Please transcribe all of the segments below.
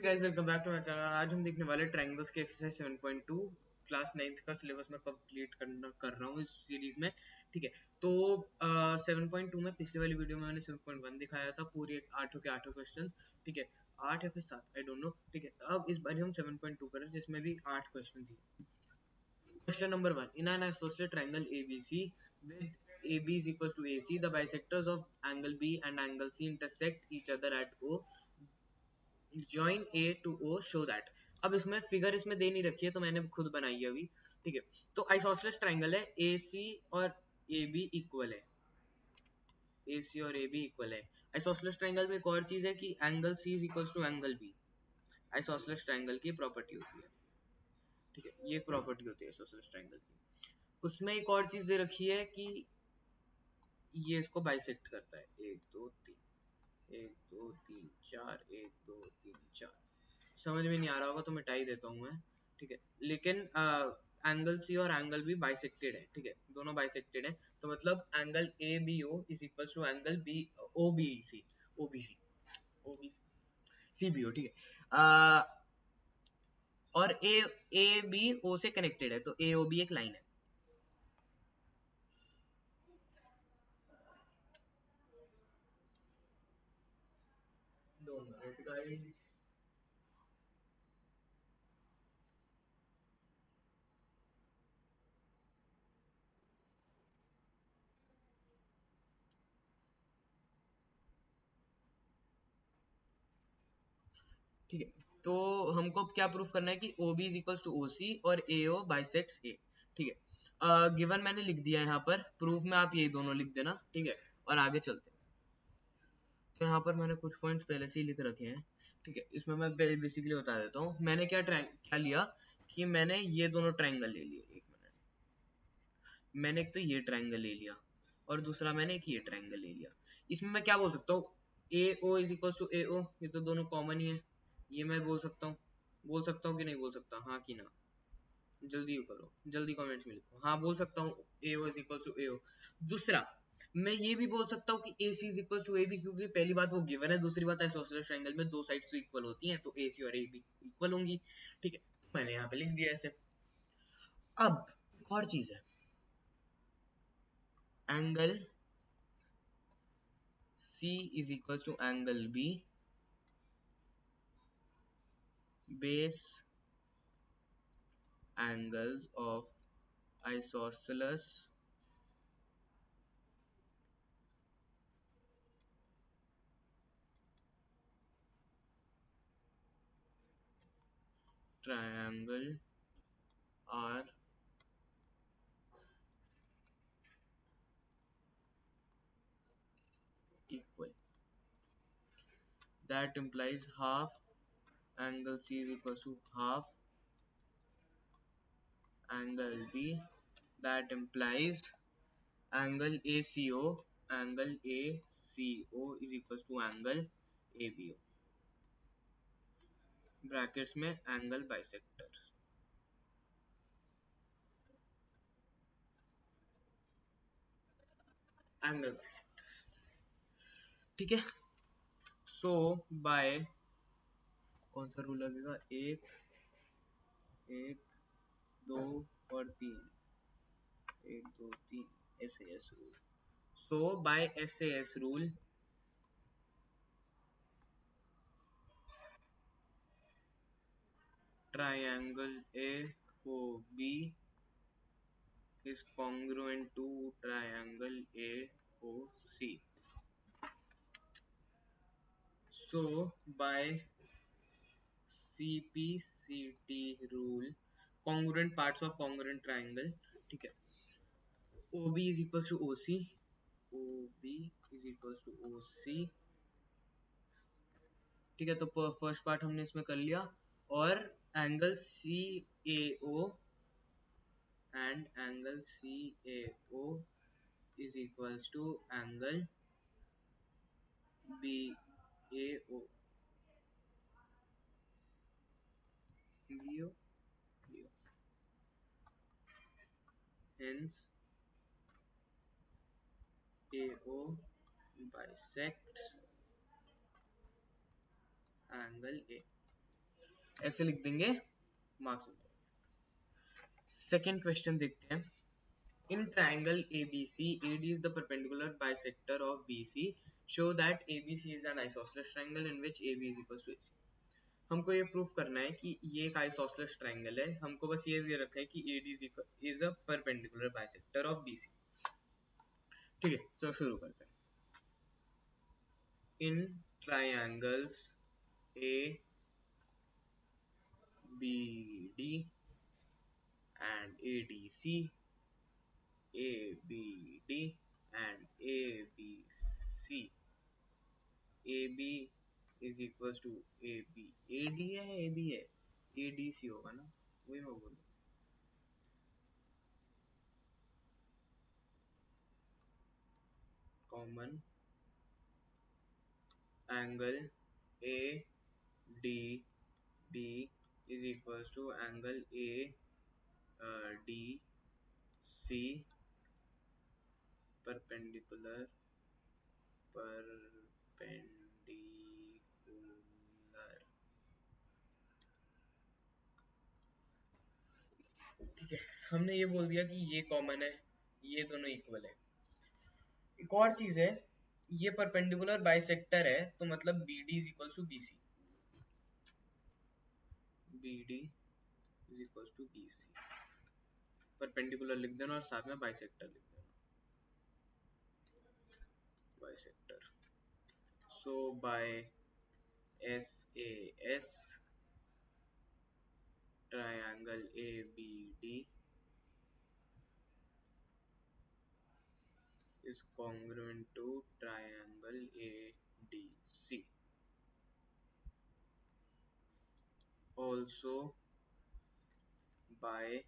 Guys welcome back to my channel. आज हम देखने वाले ट्रायंगल्स के एक्सरसाइज 7.2 क्लास 9th का सिलेबस में कंप्लीट कर रहा हूँ इस सीरीज में। ठीक है, तो 7.2 में पिछली वाली वीडियो में मैंने 7.1 दिखाया था, पूरी आठों के आठों क्वेश्चंस। ठीक है, 8 या फिर 7 आई डोंट नो। ठीक है, अब इस बार हम 7.2 करें जिसमें भी 8 question he. Question number 1. In an isosceles triangle ABC with AB is equals to AC, the bisectors of angle B and angle C intersect each other at O. Join A to O show that. अब इसमें figure इसमें दे नहीं रखी है तो मैंने खुद बनाई है अभी। ठीक है, तो आइसोसेलेस ट्राइंगल है, AC और AB इक्वल है। AC और AB इक्वल है। आइसोसेलेस ट्राइंगल में एक और चीज है कि angle C is equals to angle B। Isosceles triangle की प्रॉपर्टी होती है। ठीक है, ये प्रॉपर्टी होती है आइसोसेलेस ट्राइंगल की। उसमें एक और चीज दे रखी है कि ये इसको बाइसेक्ट करता है। 1 2 3 1 2 3 4 1 2 3 4। समझ में नहीं आ रहा होगा तो मिटा ही देता हूँ मैं। ठीक है, लेकिन एंगल सी और एंगल बी बाइसेक्टेड है। ठीक है, दोनों बाइसेक्टेड है, तो मतलब angle A B O is equal to angle B O B C O B C O B C B O. ठीक है, और ए बी ओ से कनेक्टेड है, तो ए ओ बी एक लाइन है। दो मिनट गाइस। ठीक है, तो हमको अब क्या प्रूफ करना है कि O B is equal to O C और ए ओ बाइसेक्ट्स ए। ठीक है, गिवन मैंने लिख दिया है यहाँ पर, प्रूफ में आप यही दोनों लिख देना। ठीक है, और आगे चलते हैं। तो यहाँ पर मैंने कुछ पॉइंट्स पहले से ही लिख रखे हैं। ठीक है, इसमें मैं बेसिकली बता देता हूँ मैंने क्या लिया। कि मैंने ये दोनों ट्राइंगल ले लिए। एक मिनट, मैंने एक तो ये ट्राइंगल ले लिया और दूसरा मैंने एक ये ट्राइंगल ले लिया। इसमें मैं क्या बोल सकता हूँ, A O is equal to A ओ, ये तो दोनों कॉमन ही है। ये मैं बोल सकता हूँ कि नहीं बोल सकता, हाँ कि ना? जल्दी करो, जल्दी कमेंट्स में लिखो। हाँ बोल सकता हूँ, A O is equal to A O. दूसरा, मैं ये भी बोल सकता हूँ कि A C is equal to A B, क्योंकि पहली बात वो गिवन है, दूसरी बात आइसोसेलेस ट्रायंगल में दो साइड्स तो इक्वल होती हैं, तो ए सी और ए बी इक्वल होंगी। ठीक है, मैंने यहाँ पे लिख दिया ऐसे। अब एक और चीज है, angle C is equal to angle B, base angles of isosceles triangle are equal. That implies half angle C is equal to half angle B. That implies angle ACO is equal to angle ABO. Brackets में angle bisector. Angle bisector. ठीक है, सो bye कौन सा rule लगेगा, एक एक दो और तीन, एक दो तीन, SAS rule. So by SAS rule triangle AOB is congruent to triangle AOC. So by CPCT rule, congruent parts of congruent triangle, ठीक है, OB is equal to OC, OB is equal to OC। ठीक है, तो first part हमने इसमें कर लिया। और angle CAO and angle CAO is equals to angle BAO, BO, BO. Hence AO bisects angle A. ऐसे लिख देंगे, मार्क्स मिल जाएंगे। सेकेंड क्वेश्चन देखते हैं। In triangle ABC, AD is the perpendicular bisector of BC. Show that ABC is an isosceles triangle in which AB is equals to AC. हमको ये proof करना है कि ये एक आइसोसेलेस ट्रायंगल है। हमको बस ये दे रखा है कि AD is a perpendicular bisector of BC। ठीक है, चलो शुरू करते हैं। In triangles ABD and ADC, ABD and ABC, AB is equals to AB, AD है AB है, ADC होगा ना, वही मैं बोलूँ। Common angle ADB is equals to angle ADC perpendicular ठीक है, हमने ये बोल दिया कि ये कॉमन है, ये दोनों इक्वल है। एक और चीज है, ये परपेंडिकुलर बाइसेक्टर है, तो मतलब BD is equal to BC, BD is equal to BC, perpendicular लिख देना और साथ में बाइसेक्टर लिख देना, bisector. So by SAS triangle ABD is congruent to triangle ADC. Also by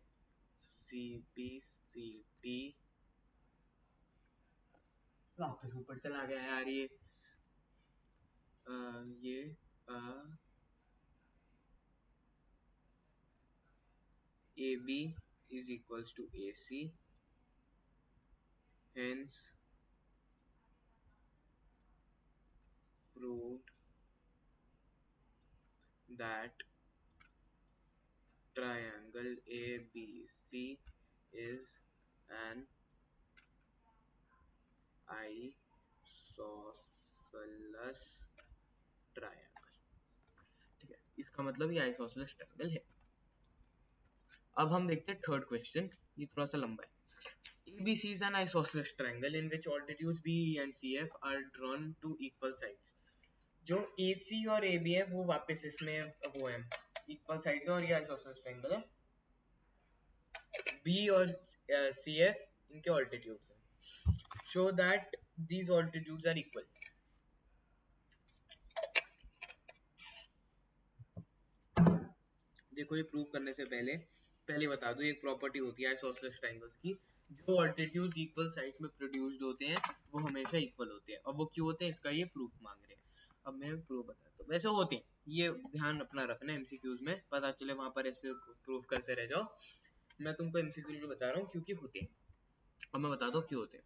CBCT, वापस ऊपर चला गया यार ये AB is equals to AC, hence proved that triangle ABC is an isosceles triangle। ठीक है, इसका मतलब ये आइसोसेलेस ट्रायंगल है। अब हम देखते हैं थर्ड क्वेश्चन, ये थोड़ा सा लंबा है। ABC is an isosceles triangle in which altitudes BE and CF are drawn to equal sides। जो AC और AB है वो वापस इसमें वो है इक्वल साइड्स है, और ये आइसोसेलेस ट्रायंगल है। B और CF इनके ऑल्टीट्यूड्स हैं। Show that these altitudes are equal. देखो, ये प्रूव करने से पहले बता दो, एक प्रॉपर्टी होती है आइसोसेलेस ट्रायंगल्स की, जो ऑल्टीट्यूड्स इक्वल साइड्स में प्रोड्यूस्ड होते हैं वो हमेशा इक्वल होते हैं। और वो क्यों होते हैं, इसका ये प्रूफ मांग रहे हैं। अब मैं प्रूफ बताता हूँ। वैसे होते हैं, ये ध्यान अपना रखना, MCQs में पता चले वहां पर ऐसे प्रूफ करते रह जाओ। मैं तुमको MCQ में बता रहा हूँ क्योंकि होते हैं। अब मैं बता दो क्यों होते हैं।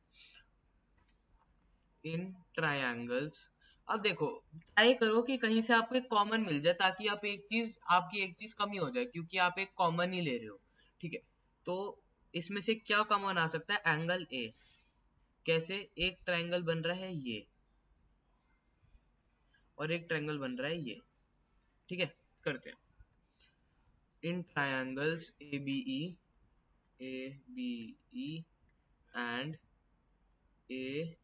इन ट्रायंगल्स, अब देखो ट्राई करो कि कहीं से आपको एक कॉमन मिल जाए, ताकि आपकी एक चीज कमी हो जाए, क्योंकि आप एक कॉमन ही ले रहे हो। ठीक है, तो इसमें से क्या कॉमन आ सकता है, एंगल A। कैसे, एक ट्रायंगल बन रहा है ये, और एक ट्रायंगल बन रहा है ये। ठीक है, करते हैं। In triangles ABE and ACF,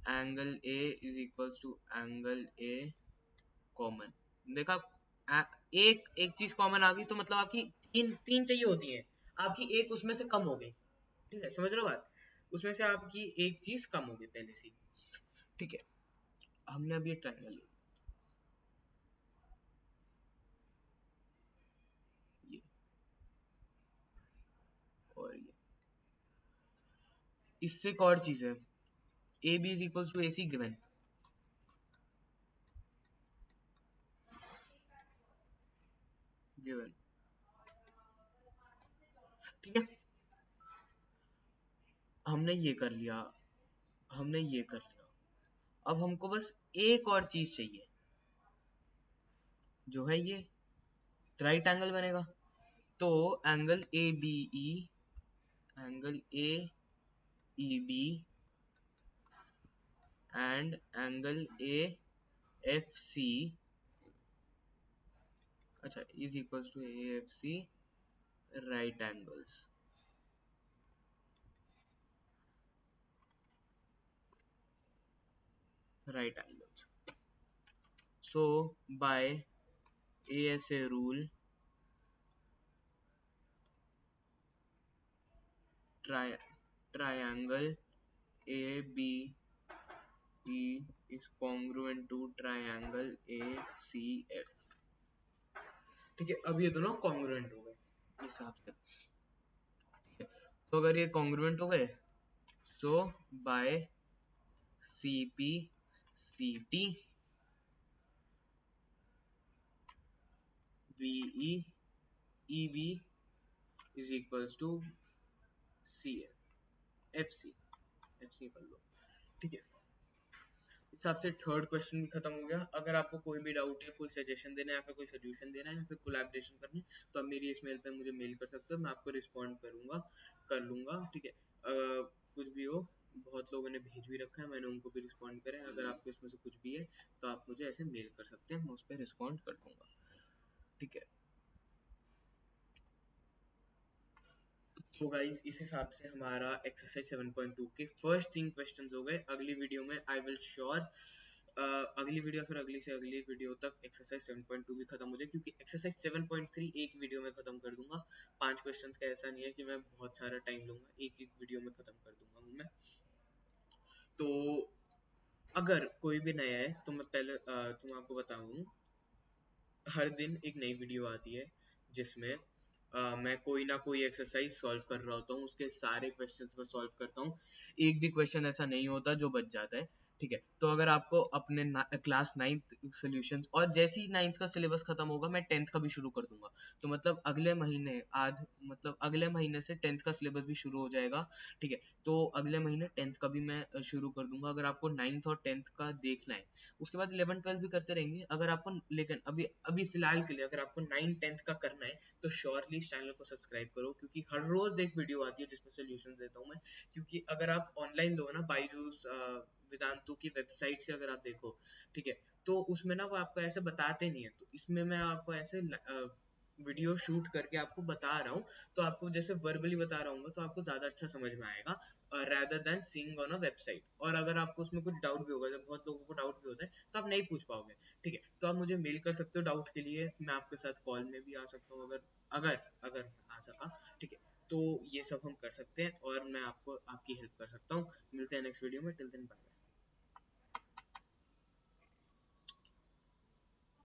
angle A is equals to angle A common. देखा, एक एक चीज कॉमन आ गई, तो मतलब आपकी तीन तीन चाहिए होती है, आपकी एक उसमें से कम हो गई। ठीक है, समझ रहे हो बात, उसमें से आपकी एक चीज कम हो गई पहले से। ठीक है, हमने अभी ट्रायंगल ये और ये, इससे एक और चीज है, AB is equals to AC given. Given, ठीक है। हमने ये कर लिया, हमने ये कर लिया। अब हमको बस एक और चीज चाहिए, जो है ये राइट एंगल बनेगा। तो angle A B E, angle A E B and angle A F C, अच्छा, is equals to A F C right angles, right angles. So by ASA rule, triangle ABE is congruent to triangle ACF। ठीक है, अब ये दोनों congruent हो गए इस हिसाब से। ठीक है, तो अगर ये कॉन्ग्रुएंट हो गए तो bye CP CT BE EB is equals to CF FC, FC कर लो। ठीक है, हिसाब से थर्ड क्वेश्चन भी खत्म हो गया। अगर आपको कोई भी डाउट है, कोई सजेशन देना है, या फिर कोई सोल्यूशन देना है, या फिर कोलैबोरेशन करनी है, तो आप मेरी इस मेल पे मुझे मेल कर सकते हो, मैं आपको रिस्पॉन्ड करूंगा, कर लूंगा। ठीक है, कुछ भी हो, बहुत लोगों ने भेज भी रखा है, मैंने उनको भी रिस्पॉन्ड करा है। अगर आपको इसमें से कुछ भी है तो आप मुझे ऐसे मेल कर सकते हैं, मैं उस पर रिस्पॉन्ड कर दूंगा। ठीक है, तो गाइस इस हिसाब से हमारा एक्सरसाइज 7.2 के फर्स्ट 3 क्वेश्चंस हो गए। अगली वीडियो में आई विल श्योर, अगली वीडियो फिर अगली से अगली वीडियो तक एक्सरसाइज 7.2 भी खत्म हो जाए, क्योंकि एक्सरसाइज 7.3 एक वीडियो में खत्म कर दूंगा। 5 क्वेश्चंस का ऐसा नहीं है कि मैं बहुत सारा टाइम लूंगा, एक एक वीडियो में खत्म कर दूंगा मैं। तो अगर कोई भी नया है तो मैं पहले तुम आपको बताऊं, हर दिन एक नई वीडियो आती है जिसमें मैं कोई ना कोई एक्सरसाइज सॉल्व कर रहा होता हूँ, उसके सारे क्वेश्चंस को सॉल्व करता हूँ। एक भी क्वेश्चन ऐसा नहीं होता जो बच जाता है। ठीक है, तो अगर आपको अपने क्लास 9th सॉल्यूशंस, और जैसे ही 9th का सिलेबस खत्म होगा मैं 10th का भी शुरू कर दूंगा। तो मतलब अगले महीने मतलब अगले महीने से 10th का सिलेबस भी शुरू हो जाएगा। ठीक है, तो अगले महीने 10th का भी मैं शुरू कर दूंगा। अगर आपको 9th और 10th का देखना है, उसके बाद 11 12 भी करते रहेंगे अगर आपको, लेकिन अभी अभी फिलहाल के लिए अगर आपको 9 10th का करना है तो श्योरली इस चैनल को सब्सक्राइब करो, क्योंकि हर रोज एक वीडियो आती है जिसमें सोल्यूशन देता हूँ मैं। क्योंकि अगर आप ऑनलाइन लो ना, बायजूस वेदांतु की वेबसाइट से अगर आप देखो, ठीक है, तो उसमें ना वो आपको ऐसे बताते नहीं है, तो इसमें मैं आपको ऐसे वीडियो शूट करके आपको बता रहा हूँ, तो आपको जैसे वर्बली बता रहा हूँ तो आपको ज्यादा अच्छा समझ में आएगा rather than seeing on a website। और अगर आपको उसमें कुछ डाउट भी होगा, जब बहुत लोगों को डाउट भी होता है तो आप नहीं पूछ पाओगे। ठीक है, तो आप मुझे मेल कर सकते हो डाउट के लिए, मैं आपके साथ कॉल में भी आ सकता हूँ, अगर अगर अगर आ सका। ठीक है, तो ये सब हम कर सकते हैं और मैं आपको आपकी हेल्प कर सकता हूँ। मिलते हैं नेक्स्ट वीडियो में, टिल देन बाय।